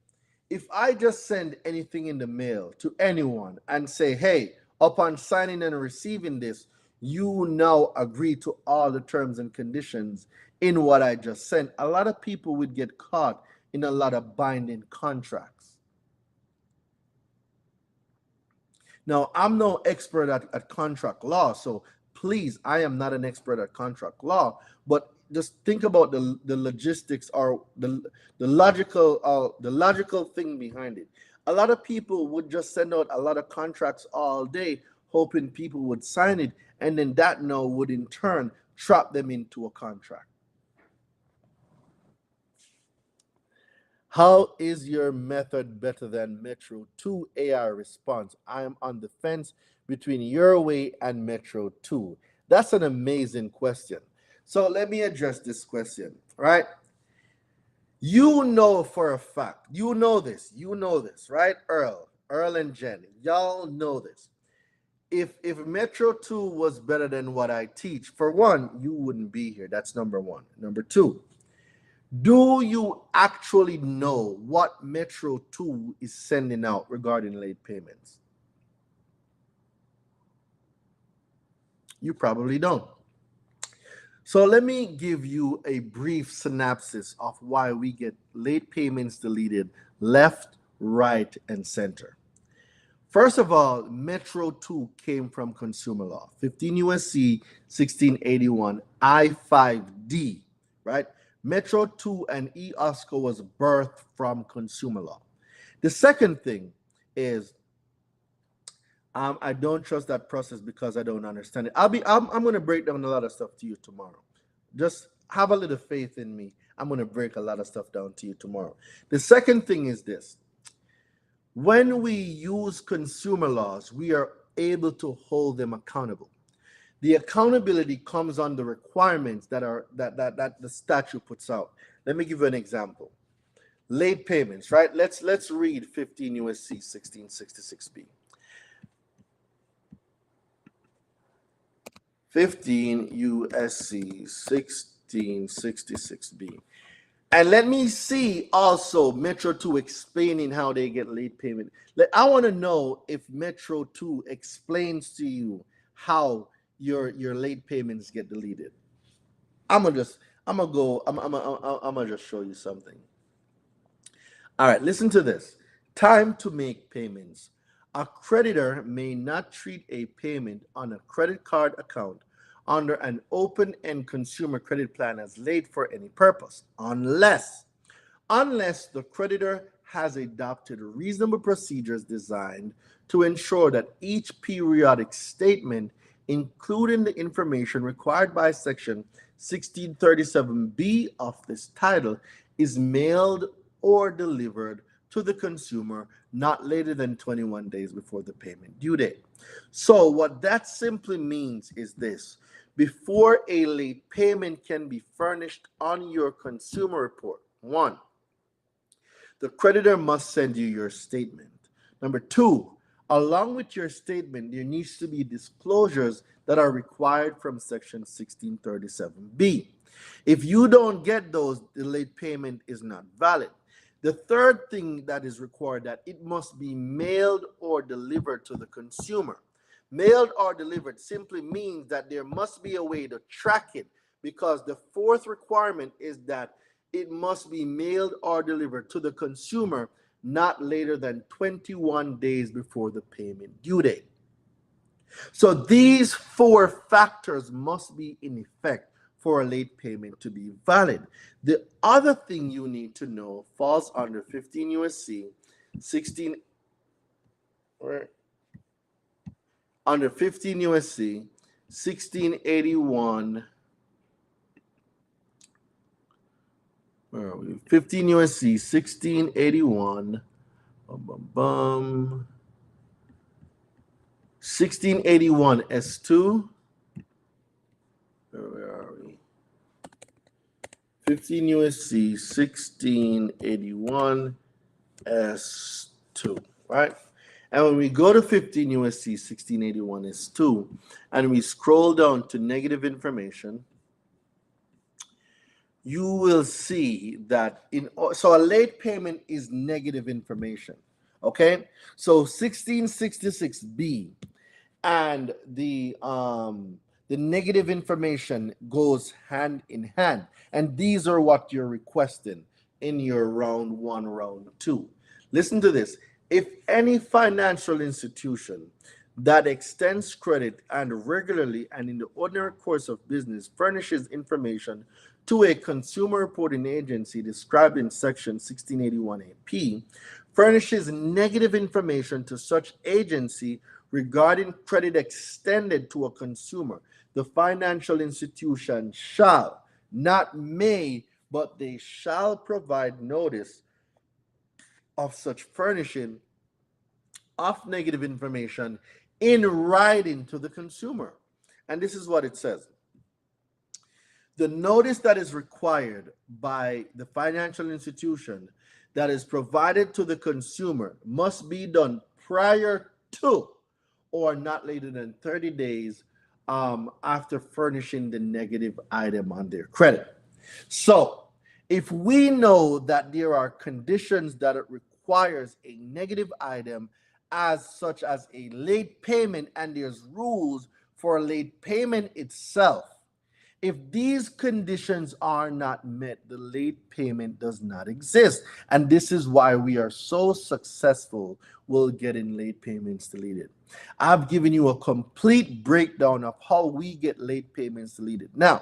If I just send anything in the mail to anyone and say, hey, upon signing and receiving this, you now agree to all the terms and conditions in what I just sent, a lot of people would get caught in a lot of binding contracts. Now, I'm no expert at contract law, so please, I am not an expert at contract law, but just think about the logistics, or the logical thing behind it. A lot of people would just send out a lot of contracts all day, hoping people would sign it, and then that no would in turn trap them into a contract. How is your method better than Metro 2 AI response? I am on the fence between your way and Metro 2. That's an amazing question. So let me address this question, right? You know for a fact, you know this, right? Earl and Jen, y'all know this. If Metro 2 was better than what I teach, for one, you wouldn't be here. That's number one. Number two, do you actually know what Metro 2 is sending out regarding late payments? You probably don't. So let me give you a brief synopsis of why we get late payments deleted left, right, and center. First of all, Metro 2 came from consumer law, 15 USC 1681 I5D, right? Metro 2 and eOSCO was birthed from consumer law. The second thing is, I don't trust that process because I don't understand it. I'm going to break down a lot of stuff to you tomorrow. Just have a little faith in me. I'm going to break a lot of stuff down to you tomorrow. The second thing is this. When we use consumer laws, we are able to hold them accountable. The accountability comes on the requirements that the statute puts out. Let me give you an example. Late payments, right? Let's read 15 USC 1666B. 15 USC 1666B. And let me see also Metro 2 explaining how they get late payment. I want to know if Metro 2 explains to you how your late payments get deleted. I'm gonna just show you something. All right, listen to this. Time to make payments. A creditor may not treat a payment on a credit card account under an open-end consumer credit plan as late for any purpose, unless the creditor has adopted reasonable procedures designed to ensure that each periodic statement, including the information required by Section 1637B of this title, is mailed or delivered to the consumer not later than 21 days before the payment due date. So what that simply means is this: before a late payment can be furnished on your consumer report, one, the creditor must send you your statement. Number two, along with your statement, there needs to be disclosures that are required from Section 1637B. If you don't get those, the late payment is not valid. The third thing that is required, that it must be mailed or delivered to the consumer. Mailed or delivered simply means that there must be a way to track it, because the fourth requirement is that it must be mailed or delivered to the consumer not later than 21 days before the payment due date. So these four factors must be in effect for a late payment to be valid. The other thing you need to know falls under 15 USC 16 or under 15 USC 1681. Where are we? 15 USC 1681. 1681 S2. Where are we? 15 USC 1681 S2, right? And when we go to 15 USC 1681 S2 and we scroll down to negative information, you will see that so a late payment is negative information. Okay, so 1666B and the negative information goes hand in hand, and these are what you're requesting in your round one, round two. Listen to this: if any financial institution that extends credit and regularly and in the ordinary course of business furnishes information to a consumer reporting agency described in Section 1681AP, furnishes negative information to such agency regarding credit extended to a consumer, the financial institution shall, not may, but they shall provide notice of such furnishing of negative information in writing to the consumer. And this is what it says: the notice that is required by the financial institution that is provided to the consumer must be done prior to or not later than 30 days after furnishing the negative item on their credit. So if we know that there are conditions that it requires a negative item, as such as a late payment, and there's rules for a late payment itself, if these conditions are not met, the late payment does not exist. And this is why we are so successful with getting late payments deleted. I've given you a complete breakdown of how we get late payments deleted. Now,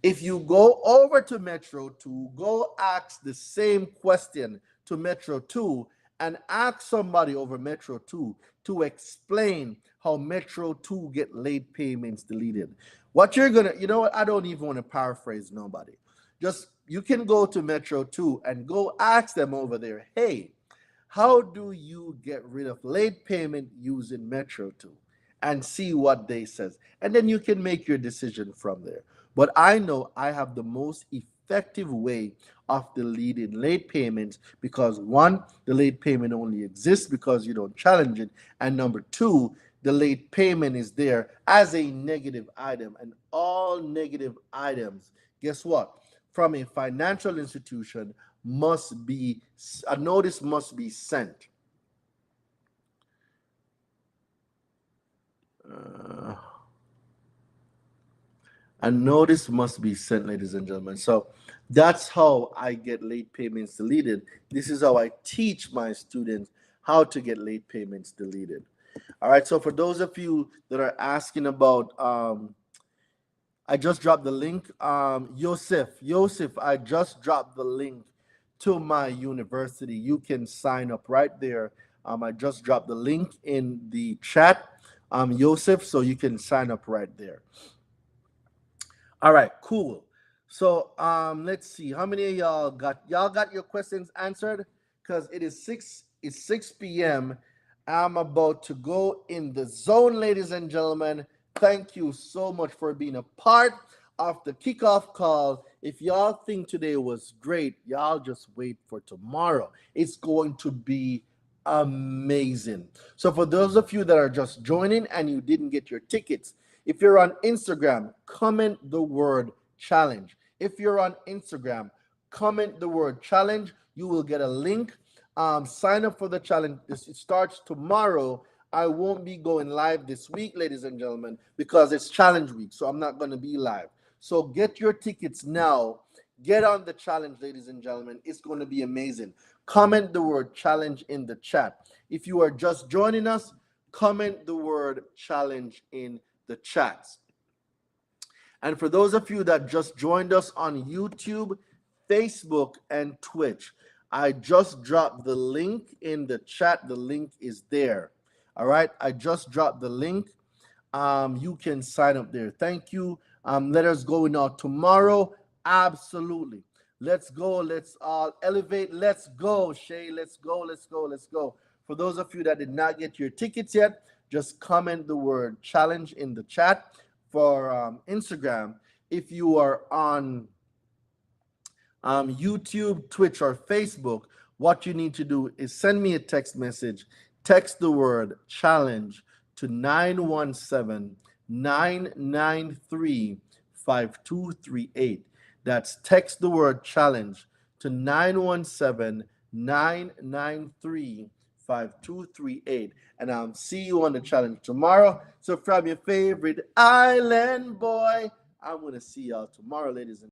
if you go over to Metro 2, go ask the same question to Metro 2 and ask somebody over Metro 2 to explain how Metro 2 get late payments deleted. What you're gonna, you know what, I don't even want to paraphrase nobody. Just, you can go to Metro 2 and go ask them over there, hey, how do you get rid of late payment using Metro 2? And see what they says. And then you can make your decision from there. But I know I have the most effective way of deleting late payments, because one, the late payment only exists because you don't challenge it, and number two, the late payment is there as a negative item, and all negative items, guess what, from a financial institution must be, a notice must be sent. A notice must be sent, ladies and gentlemen. So that's how I get late payments deleted. This is how I teach my students how to get late payments deleted. All right. So for those of you that are asking about, I just dropped the link. Yosef, I just dropped the link to my university. You can sign up right there. I just dropped the link in the chat, Yosef, so you can sign up right there. All right, cool. So let's see. How many of y'all got your questions answered? Because it's 6 p.m. I'm about to go in the zone, ladies and gentlemen. Thank you so much for being a part of the kickoff call. If y'all think today was great, y'all just wait for tomorrow. It's going to be amazing. So for those of you that are just joining and you didn't get your tickets, if you're on Instagram, comment the word challenge. If you're on Instagram, comment the word challenge. You will get a link. Sign up for the challenge. It starts tomorrow. I won't be going live this week, ladies and gentlemen, because it's challenge week. So I'm not going to be live. So get your tickets now. Get on the challenge, ladies and gentlemen. It's going to be amazing. Comment the word challenge in the chat. If you are just joining us, comment the word challenge in the chats. And for those of you that just joined us on YouTube, Facebook, and Twitch, I just dropped the link in the chat. The link is there. All right, I just dropped the link. You can sign up there. Thank you. Let us go now tomorrow. Absolutely. Let's go. Let's all elevate. Let's go, Shay. Let's go. Let's go. Let's go. For those of you that did not get your tickets yet, just comment the word challenge in the chat. For Instagram, if you are on YouTube, Twitch, or Facebook, what you need to do is send me a text message. Text the word challenge to 917-993-5238. That's text the word challenge to 917-993-5238. And I'll see you on the challenge tomorrow. So from your favorite island boy, I'm going to see y'all tomorrow, ladies and